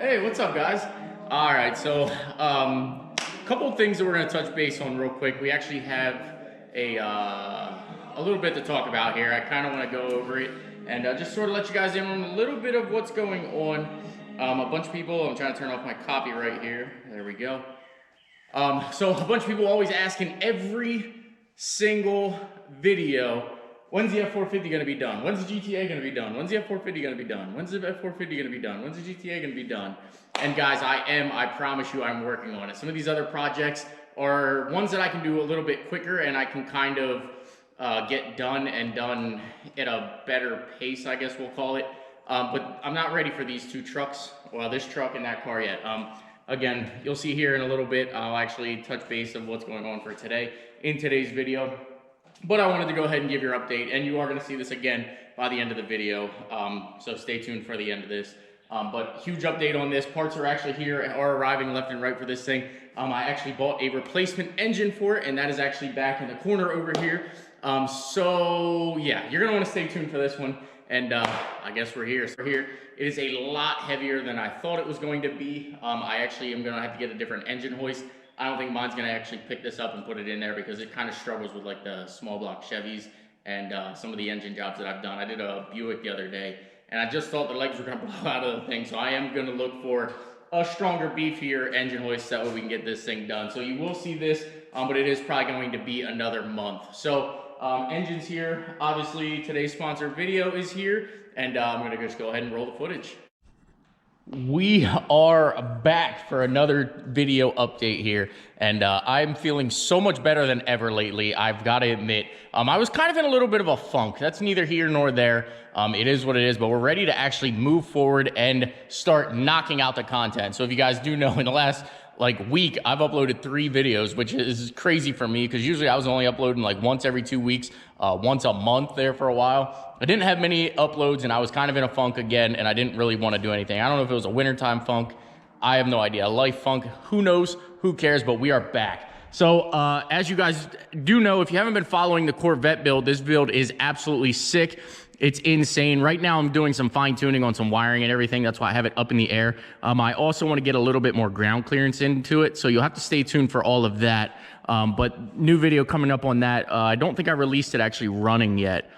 Hey, what's up, guys? All right, so a couple of things that we're going to touch base on real quick. We actually have a little bit to talk about here. I kind of want to go over it and just sort of let you guys in on a little bit of what's going on. A bunch of people, I'm trying to turn off my copyright here. There we go. So a bunch of people always asking every single video, when's the F450 going to be done? When's the GTA going to be done? When's the F450 going to be done? When's the F450 going to be done? When's the GTA going to be done? And guys, I promise you I'm working on it. Some of these other projects are ones that I can do a little bit quicker and I can kind of get done at a better pace, I guess we'll call it. But I'm not ready for these two trucks, well, this truck and that car yet. Again, you'll see here in a little bit, I'll actually touch base of what's going on for today in today's video. But I wanted to go ahead and give your update, and you are going to see this again by the end of the video. So stay tuned for the end of this. But huge update on this. Parts are actually here, are arriving left and right for this thing. I actually bought a replacement engine for it, and that is actually back in the corner over here. So yeah, you're going to want to stay tuned for this one. And I guess we're here. So here, it is a lot heavier than I thought it was going to be. I actually am going to have to get a different engine hoist. I don't think mine's going to actually pick this up and put it in there because it kind of struggles with like the small block Chevys and some of the engine jobs that I've done. I did a Buick the other day, and I just thought the legs were going to blow out of the thing. So I am going to look for a stronger, beefier engine hoist that way we can get this thing done. So you will see this, but it is probably going to be another month. So engines here, obviously today's sponsored video is here, and I'm gonna just go ahead and roll the footage. We are back for another video update here, and I'm feeling so much better than ever lately, I've got to admit. I was kind of in a little bit of a funk. That's neither here nor there. It is what it is, but we're ready to actually move forward and start knocking out the content. So if you guys do know, in the last week, I've uploaded 3 videos, which is crazy for me because usually I was only uploading like once every 2 weeks, once a month there for a while. I didn't have many uploads and I was kind of in a funk again, and I didn't really want to do anything. I don't know if it was a wintertime funk. I have no idea. A life funk, who knows, who cares, but we are back. So as you guys do know, if you haven't been following the Corvette build, this build is absolutely sick. It's insane. Right now, I'm doing some fine tuning on some wiring and everything. That's why I have it up in the air. I also want to get a little bit more ground clearance into it, so you'll have to stay tuned for all of that. But new video coming up on that. I don't think I released it actually running yet,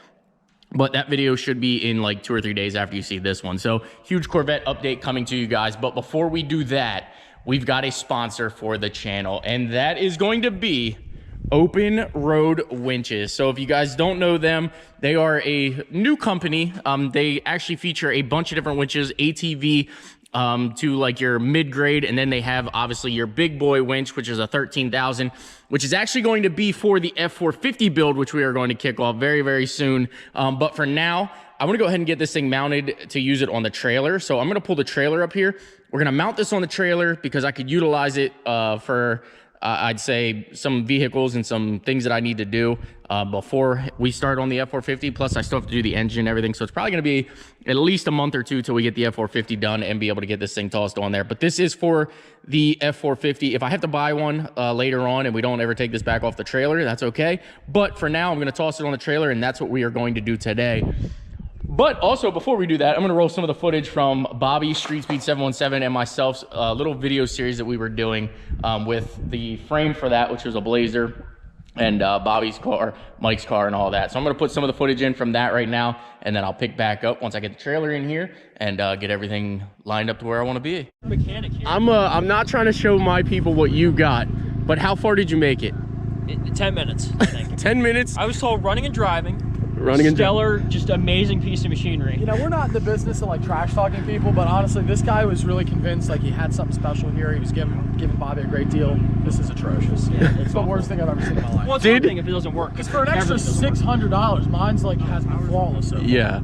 but that video should be in like 2 or 3 days after you see this one. So huge Corvette update coming to you guys. But before we do that, we've got a sponsor for the channel, and that is going to be Open Road Winches. So if you guys don't know them, they are a new company. They actually feature a bunch of different winches, ATV to like your mid-grade, and then they have obviously your big boy winch, which is a 13,000, which is actually going to be for the F450 build, which we are going to kick off very, very soon. But for now, I want to go ahead and get this thing mounted to use it on the trailer. So I'm going to pull the trailer up here. We're going to mount this on the trailer because I could utilize it for I'd say some vehicles and some things that I need to do before we start on the F450. Plus, I still have to do the engine and everything. So it's probably going to be at least a month or two till we get the F450 done and be able to get this thing tossed on there. But this is for the F450. If I have to buy one later on and we don't ever take this back off the trailer, that's okay. But for now, I'm going to toss it on the trailer, and that's what we are going to do today. But also, before we do that, I'm going to roll some of the footage from Bobby, Street Speed 717, and myself's little video series that we were doing with the frame for that, which was a Blazer, and Bobby's car, Mike's car, and all that. So I'm going to put some of the footage in from that right now, and then I'll pick back up once I get the trailer in here and get everything lined up to where I want to be. Mechanic here. I'm not trying to show my people what you got, but how far did you make it? 10 minutes, I think. 10 minutes? I was told running and driving. Stellar, just amazing piece of machinery. You know, we're not in the business of like trash talking people, but honestly, this guy was really convinced like he had something special here. He was giving Bobby a great deal. This is atrocious. Yeah, it's the worst thing I've ever seen in my life. Well, it's one thing if it doesn't work. Because for an extra $600, mine's like has been flawless. So yeah.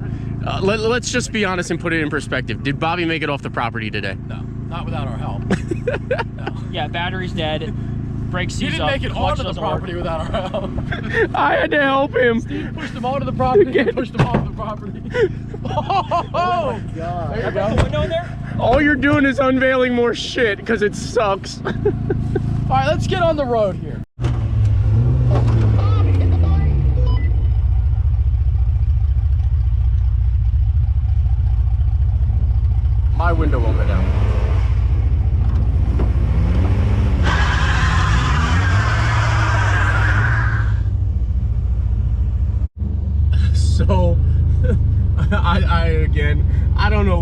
Let's just be honest and put it in perspective. Did Bobby make it off the property today? No, not without our help. No. Yeah, battery's dead. Brake seats He didn't make it onto the property without our help. I had to help him. Steve pushed him onto the property and pushed him off the property. Oh my God. There you go. The window in there? All you're doing is unveiling more shit because it sucks. All right, let's get on the road here. My window won't go down.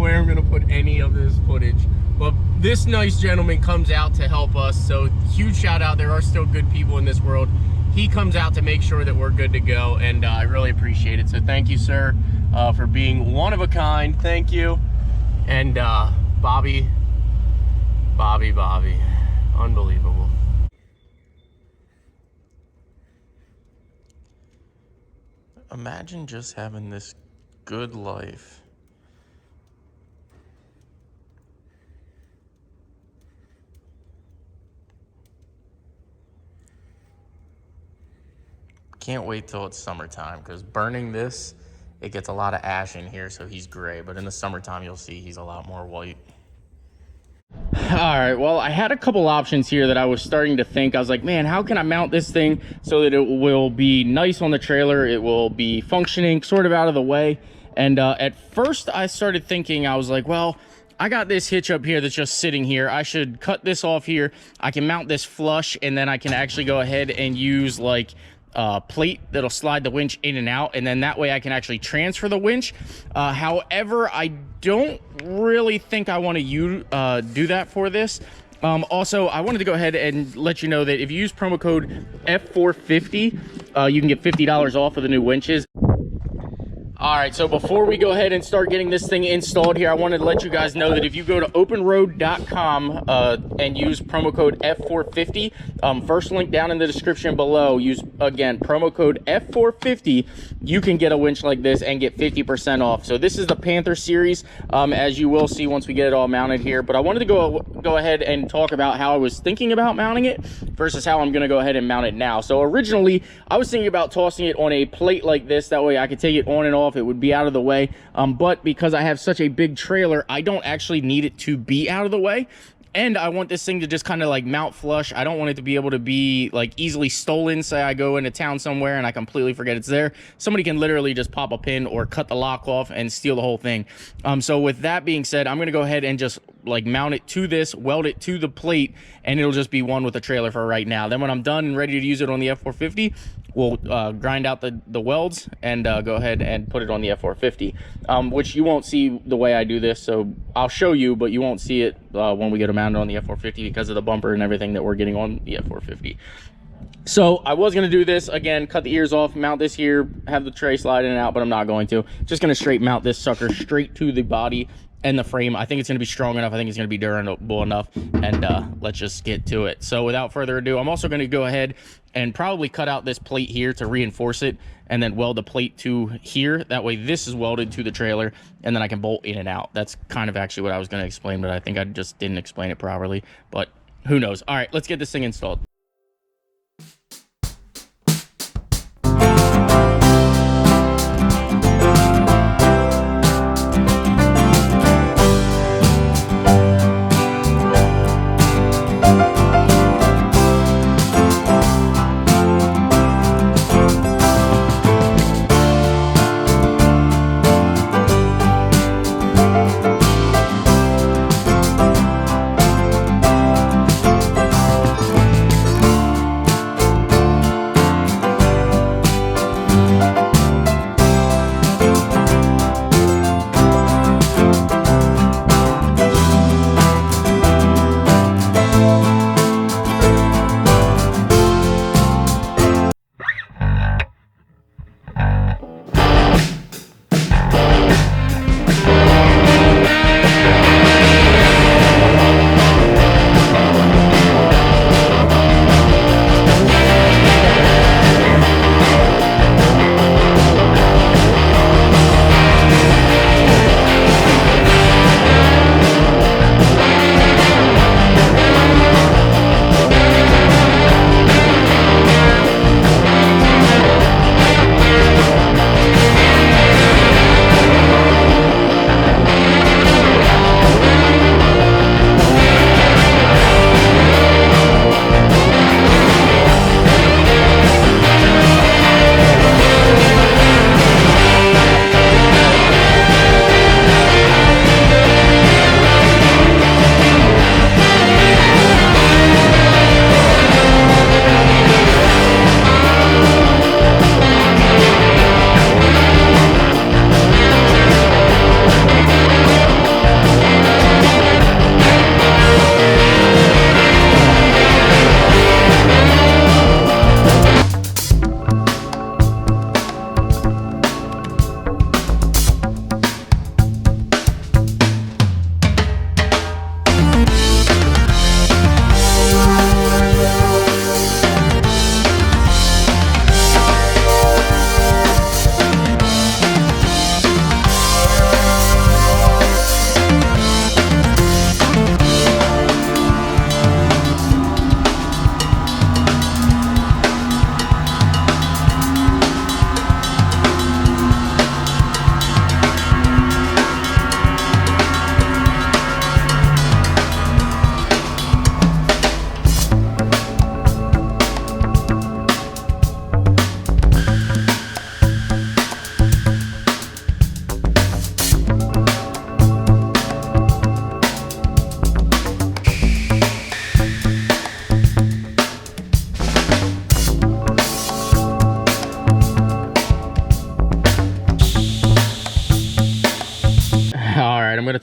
where I'm gonna put any of this footage. But this nice gentleman comes out to help us, so huge shout out. There are still good people in this world. He comes out to make sure that we're good to go, and I really appreciate it. So thank you, sir, for being one of a kind. Thank you. And Bobby, unbelievable. Imagine just having this good life. Can't wait till it's summertime, because burning this, it gets a lot of ash in here, so he's gray. But in the summertime, you'll see he's a lot more white. All right, well, I had a couple options here that I was starting to think. I was like, man, how can I mount this thing so that it will be nice on the trailer? It will be functioning, sort of out of the way. And at first I started thinking, I was like, well, I got this hitch up here that's just sitting here. I should cut this off here. I can mount this flush, and then I can actually go ahead and use like plate that'll slide the winch in and out, and then that way I can actually transfer the winch. However, I don't really think I want to do that for this. Also, I wanted to go ahead and let you know that if you use promo code F450, you can get $50 off of the new winches. All right, so before we go ahead and start getting this thing installed here, I wanted to let you guys know that if you go to openroad.com and use promo code F450, first link down in the description below, use, again, promo code F450, you can get a winch like this and get 50% off. So this is the Panther series, as you will see once we get it all mounted here. But I wanted to go ahead and talk about how I was thinking about mounting it versus how I'm going to go ahead and mount it now. So originally, I was thinking about tossing it on a plate like this. That way I could take it on and off. It would be out of the way, but because I have such a big trailer, I don't actually need it to be out of the way. And I want this thing to just kind of like mount flush. I don't want it to be able to be like easily stolen. Say I go into town somewhere and I completely forget it's there. Somebody can literally just pop a pin or cut the lock off and steal the whole thing. So with that being said, I'm going to go ahead and just like mount it to this, weld it to the plate, and it'll just be one with the trailer for right now. Then when I'm done and ready to use it on the F450, we'll grind out the welds and go ahead and put it on the F450, which you won't see the way I do this. So I'll show you, but you won't see it when we get it mounted on the F450 because of the bumper and everything that we're getting on the F450. So I was going to do this again, cut the ears off, mount this here, have the tray slide in and out, but I'm not going to. Just going to straight mount this sucker straight to the body and the frame. I think it's going to be strong enough. I think it's going to be durable enough, and let's just get to it. So without further ado, I'm also going to go ahead and probably cut out this plate here to reinforce it, and then weld the plate to here. That way this is welded to the trailer, and then I can bolt in and out. That's kind of actually what I was going to explain, but I think I just didn't explain it properly, but who knows. All right, let's get this thing installed.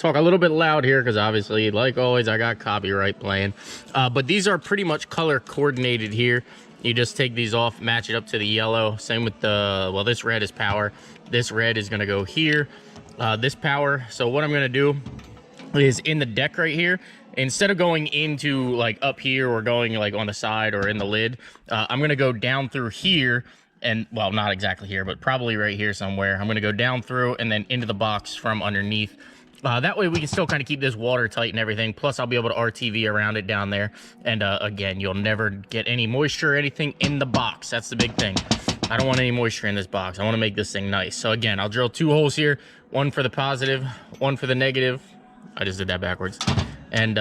talk a little bit loud here because obviously, like always, I got copyright playing. But these are pretty much color coordinated here. You just take these off, match it up to the yellow. Same with the, well, this red is power. This red is gonna go here. This power. So what I'm gonna do is in the deck right here, instead of going into like up here or going like on the side or in the lid, I'm gonna go down through here and, well, not exactly here, but probably right here somewhere. I'm gonna go down through and then into the box from underneath. That way we can still kind of keep this watertight and everything. Plus I'll be able to RTV around it down there. And again, you'll never get any moisture or anything in the box. That's the big thing. I don't want any moisture in this box. I want to make this thing nice. So again, I'll drill 2 holes here. One for the positive, one for the negative. I just did that backwards. And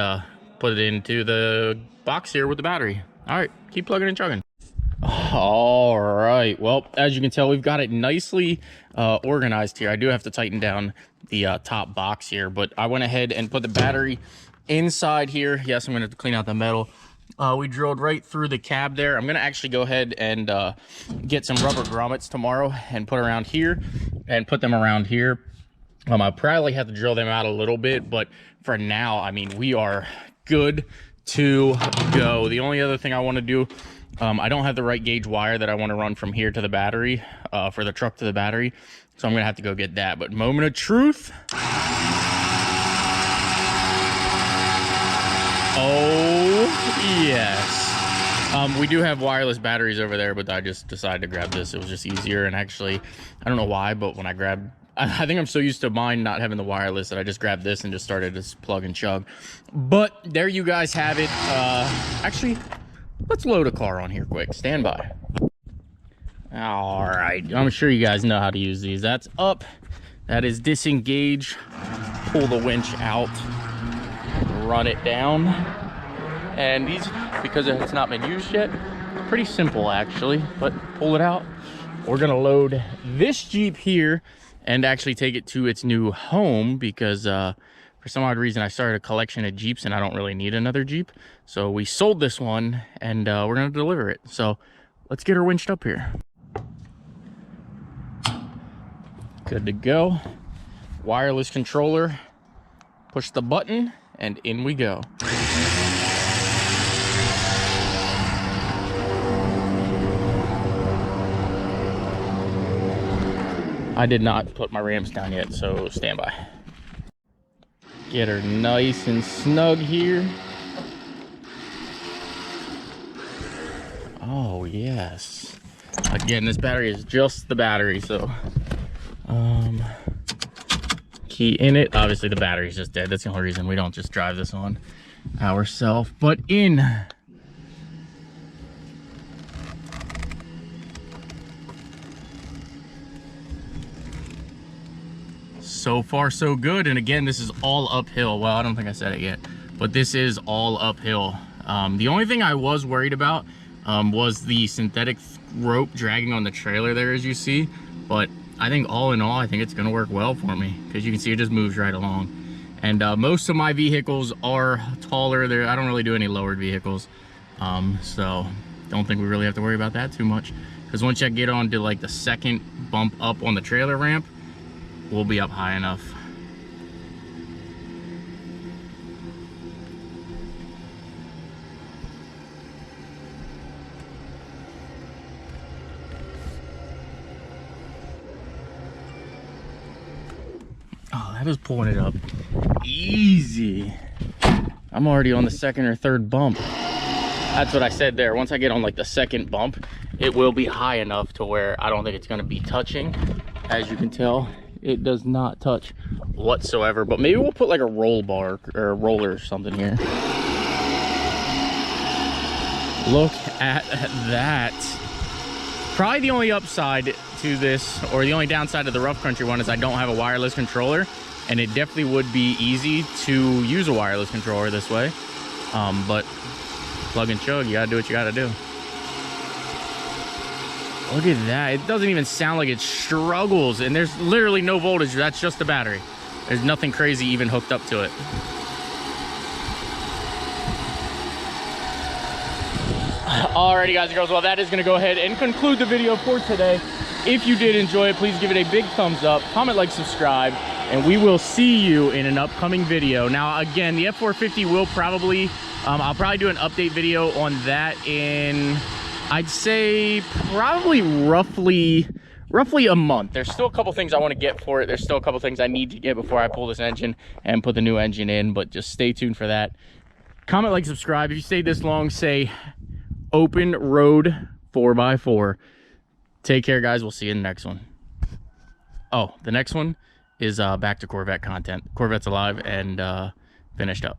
put it into the box here with the battery. All right, keep plugging and chugging. All right, well, as you can tell, we've got it nicely organized here. I do have to tighten down the top box here, but I went ahead and put the battery inside here. Yes, I'm gonna have to clean out the metal. We drilled right through the cab there. I'm gonna actually go ahead and get some rubber grommets tomorrow and put around here and put them around here. I'll probably have to drill them out a little bit, but for now, I mean, we are good to go. The only other thing I want to do, I don't have the right gauge wire that I want to run from here to the battery, for the truck to the battery, so I'm gonna have to go get that. But moment of truth. Oh yes. We do have wireless batteries over there, but I just decided to grab this. It was just easier, and actually, I don't know why, but when I grabbed, I think I'm so used to mine not having the wireless that I just grabbed this and just started to plug and chug. But there you guys have it. Actually, let's load a car on here quick. Stand by. All right, I'm sure you guys know how to use these. That's up. That is disengage. Pull the winch out. Run it down. And these, because it's not been used yet, pretty simple actually, but pull it out. We're gonna load this Jeep here and actually take it to its new home because for some odd reason I started a collection of Jeeps and I don't really need another Jeep. So we sold this one and we're gonna deliver it. So let's get her winched up here. Good to go. Wireless controller. Push the button and in we go. I did not put my rams down yet, so stand by. Get her nice and snug here. Oh, yes. Again, this battery is just the battery, so key in it. Obviously, the battery's just dead. That's the only reason we don't just drive this on ourselves. But in. So far so good, and again, this is all uphill. Well, I don't think I said it yet, but this is all uphill. The only thing I was worried about was the synthetic rope dragging on the trailer there, as you see, but I think all in all, I think it's gonna work well for me because you can see it just moves right along. And most of my vehicles are taller. I don't really do any lowered vehicles, so don't think we really have to worry about that too much, because once you get onto like the second bump up on the trailer ramp, we'll be up high enough. Oh, that was pulling it up easy. I'm already on the second or third bump. That's what I said there. Once I get on like the second bump, it will be high enough to where I don't think it's gonna be touching. As you can tell, it does not touch whatsoever, but maybe we'll put like a roll bar or a roller or something here. Look at that. Probably the only upside to this, or the only downside of the rough country one, is I don't have a wireless controller, and it definitely would be easy to use a wireless controller this way. But plug and chug, you gotta do what you gotta do. Look at that. It doesn't even sound like it struggles, and there's literally no voltage. That's just the battery. There's nothing crazy even hooked up to it. Alrighty guys and girls, well, that is gonna go ahead and conclude the video for today. If you did enjoy it, please give it a big thumbs up, comment, like, subscribe, and we will see you in an upcoming video. Now, again, the F450 will probably, I'll probably do an update video on that in, I'd say, probably roughly a month. There's still a couple things I want to get for it. There's still a couple things I need to get before I pull this engine and put the new engine in, but just stay tuned for that. Comment, like, subscribe. If you stayed this long, say open road 4x4. Take care, guys. We'll see you in the next one. Oh, the next one is back to Corvette content. Corvette's alive and finished up.